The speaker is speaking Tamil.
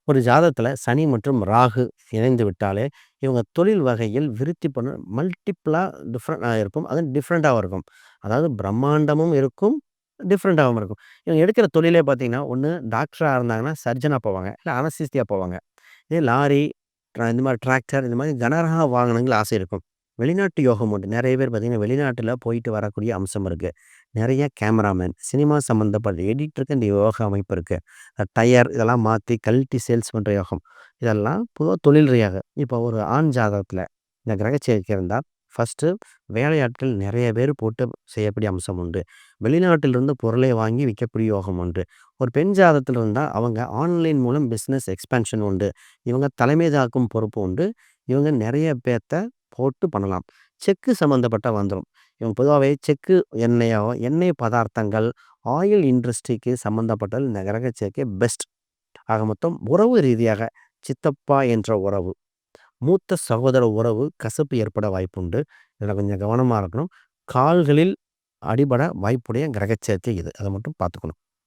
ஒரு ஜாதகத்துல சனி மற்றும் ராகு இணைந்து விட்டாலே, இவங்க தொழில் வகையில் விருத்தி பண்ண மல்டிபிளா இருக்கும். அதுவும் டிஃப்ரெண்ட்டாவும் இருக்கும். அதாவது பிரம்மாண்டமும் இருக்கும், டிஃப்ரெண்ட்டாவும் இருக்கும். இவங்க எடுக்கிற தொழிலே பார்த்தீங்கன்னா, ஒண்ணு டாக்டரா இருந்தாங்கன்னா, சர்ஜனா போவாங்க. இல்ல அனஸ்தீசியா போவாங்க. இதே லாரி, இந்த மாரி டிராக்டர் இந்த மாரி கனரகா வாகனங்கள் ஆசை இருக்கும். வெளிநாட்டு யோகம் உண்டு. நெறைய பேர் பார்த்தீங்கன்னா, வெளிநாட்டுல போயிட்டு வரக்கூடிய அம்சம் இருக்கு. நெறைய கேமராமேன், சினிமா சம்மந்தப்பட்ட எடிட்டருக்கு இந்த யோகா அமைப்பு இருக்கு. டயர் இதெல்லாம் மாத்தி கழட்டி சேல்ஸ் பண்ற யோகம். இதெல்லாம் பொதுவா தொழில் ரீதியாக. இப்போ ஒரு ஆண் ஜாதகத்துல இந்த கிரகச்சேர்க்கை இருந்தா, ஃபர்ஸ்ட்டு வேலையாட்கள் நெறைய பேர் போட்டு செய்யக்கூடிய அம்சம் உண்டு. வெளிநாட்டிலிருந்து பொருளை வாங்கி விக்கக்கூடிய யோகம் உண்டு. ஒரு பெண் ஜாதகத்துல இருந்தா, அவங்க ஆன்லைன் மூலம் பிசினஸ் எக்ஸ்பான்ஷன் உண்டு. இவங்க தலைமை தாக்கும் பொறுப்பு உண்டு. இவங்க நெறைய பேத்த போட்டு பண்ணலாம். செக்கு சம்மந்தப்பட்ட வந்துரும். இவங்க பொதுவாவே செக்கு எண்ணெயோ, எண்ணெய் பதார்த்தங்கள், ஆயில் இண்டஸ்ட்ரிக்கு சம்மந்தப்பட்டது இந்த கிரக சேர்க்கை பெஸ்ட். ஆக மொத்தம் உறவு ரீதியாக சித்தப்பா என்ற உறவு, மூத்த சகோதர உறவு கசப்பு ஏற்பட வாய்ப்புண்டு. இதுல கொஞ்சம் கவனமா இருக்கணும். கால்களில் அடிபட வாய்ப்புடைய கிரக சேர்க்கை இது. அத மட்டும் பார்த்துக்கணும்.